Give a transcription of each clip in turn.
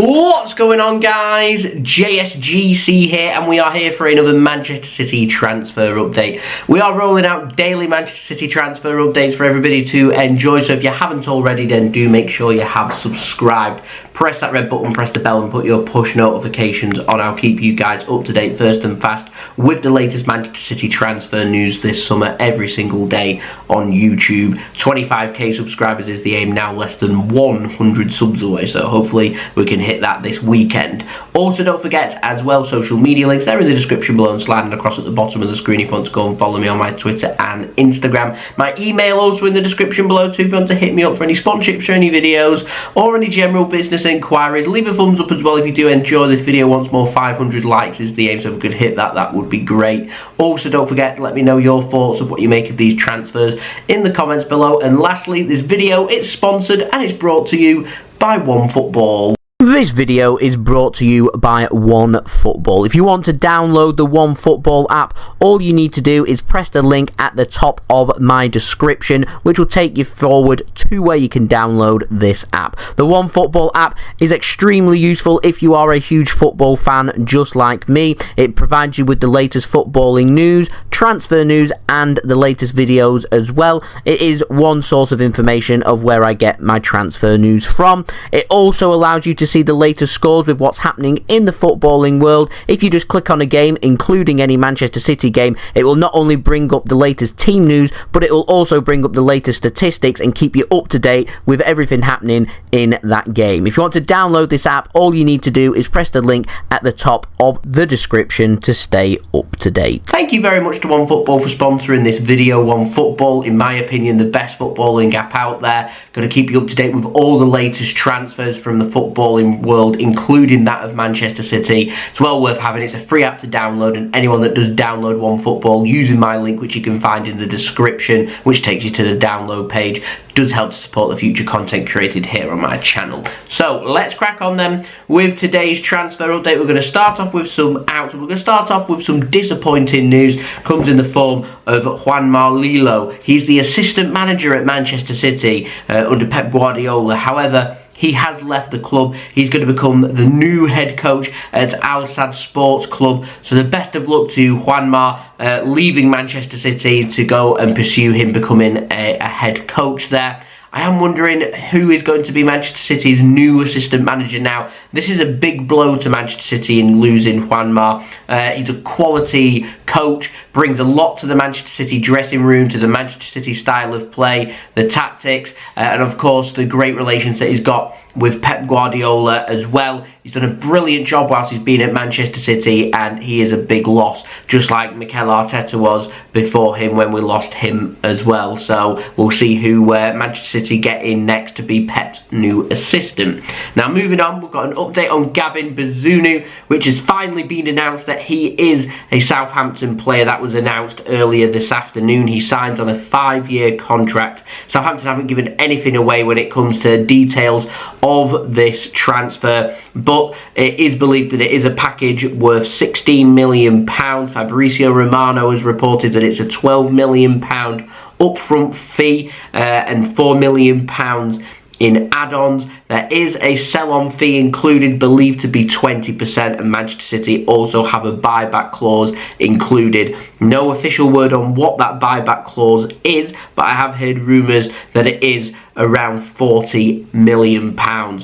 What's going on, guys? JSGC here, and we are here for another Manchester City transfer update. We are rolling out daily Manchester City transfer updates for everybody to enjoy, so if you haven't already, then do make sure you have subscribed. Press that red button, press the bell, and put your push notifications on. I'll keep you guys up to date first and fast with the latest Manchester City transfer news this summer every single day on YouTube. 25k subscribers is the aim now, less than 100 subs away, so hopefully we can hit that this weekend. Also, don't forget as well, social media links, they're in the description below and sliding across at the bottom of the screen if you want to go and follow me on my Twitter and Instagram. My email also in the description below too if you want to hit me up for any sponsorships or any videos or any general business inquiries. Leave a thumbs up as well if you do enjoy this video. Once more, 500 likes is the aim, so if we could hit that, that would be great. Also, don't forget to let me know your thoughts of what you make of these transfers in the comments below. And lastly, this video is sponsored and it's brought to you by OneFootball. This video is brought to you by OneFootball. If you want to download the OneFootball app, all you need to do is press the link at the top of my description, which will take you forward to where you can download this app. The OneFootball app is extremely useful if you are a huge football fan just like me. It provides you with the latest footballing news, transfer news, and the latest videos as well. It is one source of information of where I get my transfer news from. It also allows you to see the latest scores with what's happening in the footballing world. If you just click on a game, including any Manchester City game, it will not only bring up the latest team news, but it will also bring up the latest statistics and keep you up to date with everything happening in that game. If you want to download this app, all you need to do is press the link at the top of the description to stay up to date. Thank you very much to OneFootball for sponsoring this video. OneFootball, in my opinion, the best footballing app out there. Going to keep you up to date with all the latest transfers from the footballing world, including that of Manchester City. It's well worth having. It's a free app to download, and anyone that does download OneFootball using my link, which you can find in the description, which takes you to the download page, does help to support the future content created here on my channel. So let's crack on then with today's transfer update. We're going to start off with some outs. We're going to start off with some disappointing news. Comes in the form of Juanma Lillo. He's the assistant manager at Manchester City under Pep Guardiola. However, he has left the club. He's going to become the new head coach at Al Sadd Sports Club. So the best of luck to Juanma leaving Manchester City to go and pursue him becoming a head coach there. I am wondering who is going to be Manchester City's new assistant manager now. This is a big blow to Manchester City in losing Juanma. He's a quality coach, brings a lot to the Manchester City dressing room, to the Manchester City style of play, the tactics, and of course the great relations that he's got with Pep Guardiola as well. He's done a brilliant job whilst he's been at Manchester City, and he is a big loss, just like Mikel Arteta was before him when we lost him as well. So we'll see who Manchester City get in next to be Pep's new assistant. Now moving on, we've got an update on Gavin Bazunu, which has finally been announced that he is a Southampton player. That was announced earlier this afternoon. He signs on a 5-year contract. Southampton haven't given anything away when it comes to details of this transfer, but it is believed that it is a package worth £16 million. Fabrizio Romano has reported that it's a £12 million upfront fee and £4 million in add-ons. There is a sell-on fee included, believed to be 20%, and Manchester City also have a buyback clause included. No official word on what that buyback clause is, but I have heard rumours that it is around £40 million.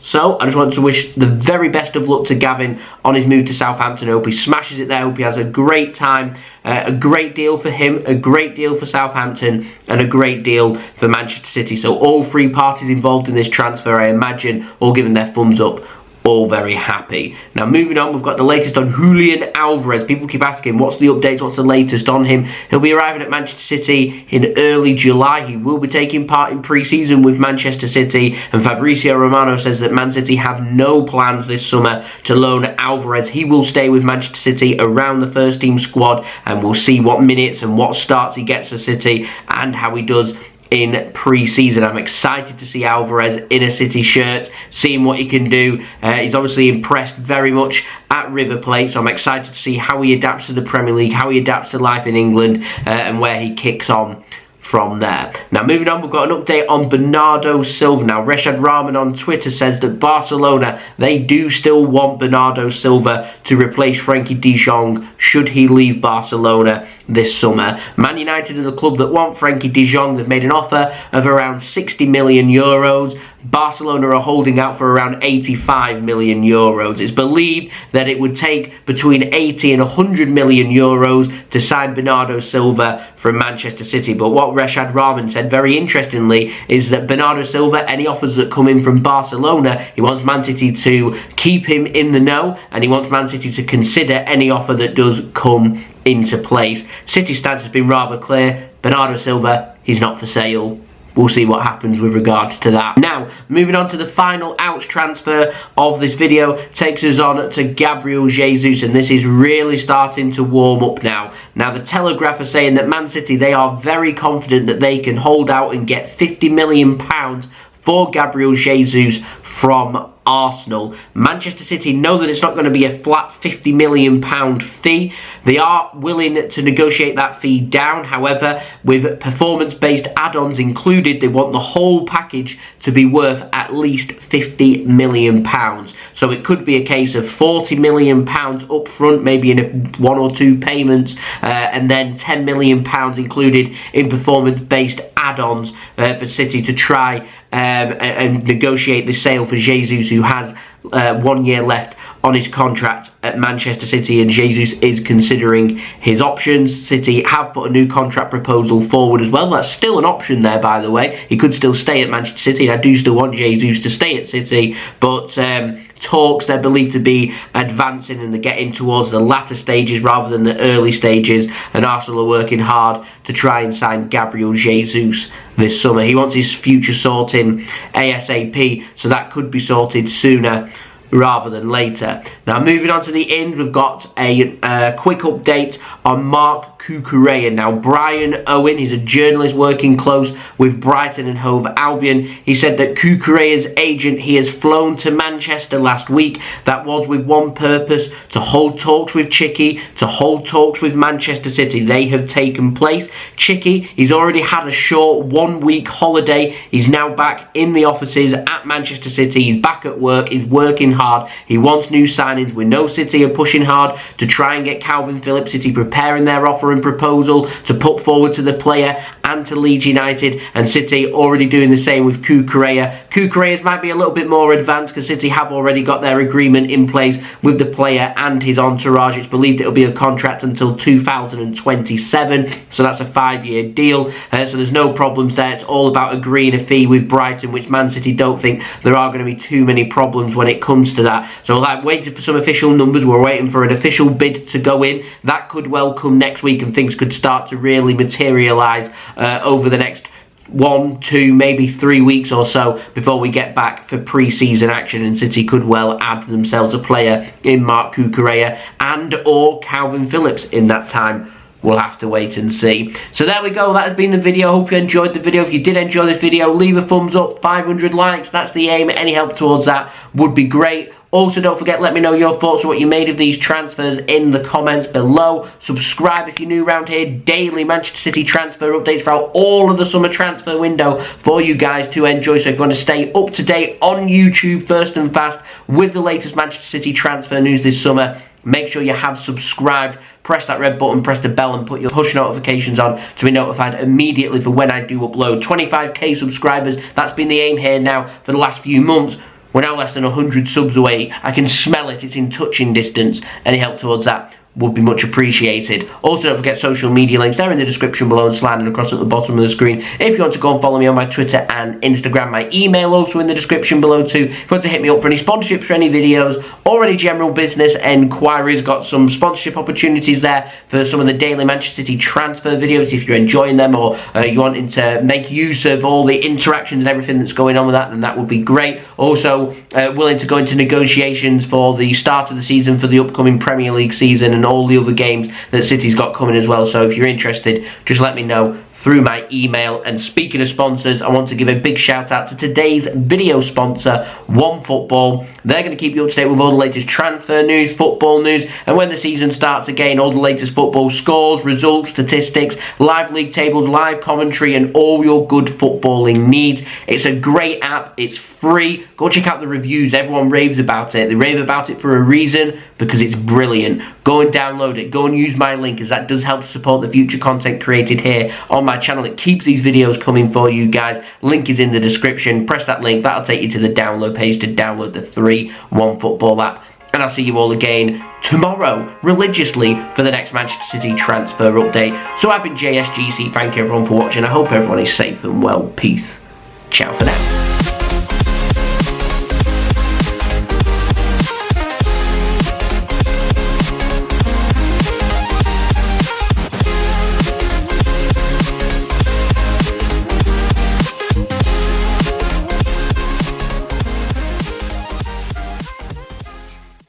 So I just want to wish the very best of luck to Gavin on his move to Southampton. I hope he smashes it there. I hope he has a great time. A great deal for him, a great deal for Southampton, and a great deal for Manchester City. So all three parties involved in this transfer, I imagine, all giving their thumbs up. All very happy. Now moving on, we've got the latest on Julian Alvarez. People keep asking, what's the updates, what's the latest on him? He'll be arriving at Manchester City in early July. He will be taking part in pre-season with Manchester City, and Fabrizio Romano says that Man City have no plans this summer to loan Alvarez. He will stay with Manchester City around the first team squad, and we'll see what minutes and what starts he gets for City and how he does in pre-season. I'm excited to see Alvarez in a City shirt, seeing what he can do. He's obviously impressed very much at River Plate, so I'm excited to see how he adapts to the Premier League, how he adapts to life in England, and where he kicks on from there. Now moving on, we've got an update on Bernardo Silva. Now Reshad Rahman on Twitter says that Barcelona, they do still want Bernardo Silva to replace Frenkie De Jong should he leave Barcelona this summer. Man United are the club that want Frenkie De Jong. They've made an offer of around 60 million euros. Barcelona are holding out for around 85 million euros. It's believed that it would take between 80 and 100 million euros to sign Bernardo Silva from Manchester City. But what Reshad Rahman said, very interestingly, is that Bernardo Silva, any offers that come in from Barcelona, he wants Man City to keep him in the know, and he wants Man City to consider any offer that does come into place. City's stance has been rather clear. Bernardo Silva, he's not for sale. We'll see what happens with regards to that. Now, moving on to the final ouch transfer of this video, takes us on to Gabriel Jesus, and this is really starting to warm up now. Now, the Telegraph are saying that Man City, they are very confident that they can hold out and get £50 million for Gabriel Jesus from Arsenal. Manchester City know that it's not going to be a flat £50 million fee. They are willing to negotiate that fee down. However, with performance-based add-ons included, they want the whole package to be worth at least £50 million. So it could be a case of £40 million up front, maybe in one or two payments, and then £10 million included in performance-based add-ons for City to try and negotiate the sale for Jesus, who has 1 year left on his contract at Manchester City, and Jesus is considering his options. City have put a new contract proposal forward as well. That's still an option there, by the way. He could still stay at Manchester City, and I do still want Jesus to stay at City, but talks, they're believed to be advancing, and they're getting towards the latter stages rather than the early stages, and Arsenal are working hard to try and sign Gabriel Jesus this summer. He wants his future sorting ASAP, so that could be sorted sooner rather than later. Now moving on to the end, we've got a quick update on Marc Cucurella. Now Brian Owen, he's a journalist working close with Brighton and Hove Albion. He said that Cucurella's agent, he has flown to Manchester last week. That was with one purpose, to hold talks with Txixi, to hold talks with Manchester City. They have taken place. Txixi, he's already had a short 1 week holiday. He's now back in the offices at Manchester City. He's back at work. He's working hard. He wants new signings. We know City are pushing hard to try and get Calvin Phillips. City preparing their offer and proposal to put forward to the player and to Leeds United, and City already doing the same with Cucurella. Cucurella's might be a little bit more advanced because City have already got their agreement in place with the player and his entourage. It's believed it'll be a contract until 2027, so that's a 5-year deal, so there's no problems there. It's all about agreeing a fee with Brighton, which Man City don't think there are going to be too many problems when it comes to that. So I'm waiting for some official numbers. We're waiting for an official bid to go in. That could well come next week, and things could start to really materialise over the next 1, 2, maybe 3 weeks or so before we get back for pre-season action, and City could well add themselves a player in Marc Cucurella and or Calvin Phillips in that time. We'll have to wait and see. So there we go, that has been the video. Hope you enjoyed the video. If you did enjoy this video, leave a thumbs up. 500 likes, that's the aim. Any help towards that would be great. Also, don't forget, let me know your thoughts on what you made of these transfers in the comments below. Subscribe if you're new around here. Daily Manchester City transfer updates throughout all of the summer transfer window for you guys to enjoy. So if you want to stay up to date on YouTube first and fast with the latest Manchester City transfer news this summer, make sure you have subscribed. Press that red button, press the bell, and put your push notifications on to be notified immediately for when I do upload. 25k subscribers, that's been the aim here now for the last few months. We're now less than 100 subs away. I can smell it, it's in touching distance. Any help towards that would be much appreciated. Also, don't forget social media links, they're in the description below and sliding across at the bottom of the screen. If you want to go and follow me on my Twitter and Instagram, my email also in the description below too. If you want to hit me up for any sponsorships for any videos or any general business enquiries, got some sponsorship opportunities there for some of the daily Manchester City transfer videos. If you're enjoying them, or you're wanting to make use of all the interactions and everything that's going on with that, then that would be great. Also, willing to go into negotiations for the start of the season for the upcoming Premier League season and all the other games that City's got coming as well. So if you're interested, just let me know through my email. And speaking of sponsors, I want to give a big shout out to today's video sponsor, OneFootball. They're going to keep you up to date with all the latest transfer news, football news, and when the season starts again, all the latest football scores, results, statistics, live league tables, live commentary, and all your good footballing needs. It's a great app. It's free. Go check out the reviews. Everyone raves about it. They rave about it for a reason, because it's brilliant. Go and download it. Go and use my link, as that does help support the future content created here on my channel. It keeps these videos coming for you guys. Link is in the description. Press that link. That'll take you to the download page to download the free OneFootball app. And I'll see you all again tomorrow, religiously, for the next Manchester City transfer update. So I've been JSGC. Thank you everyone for watching. I hope everyone is safe and well. Peace. Ciao for now.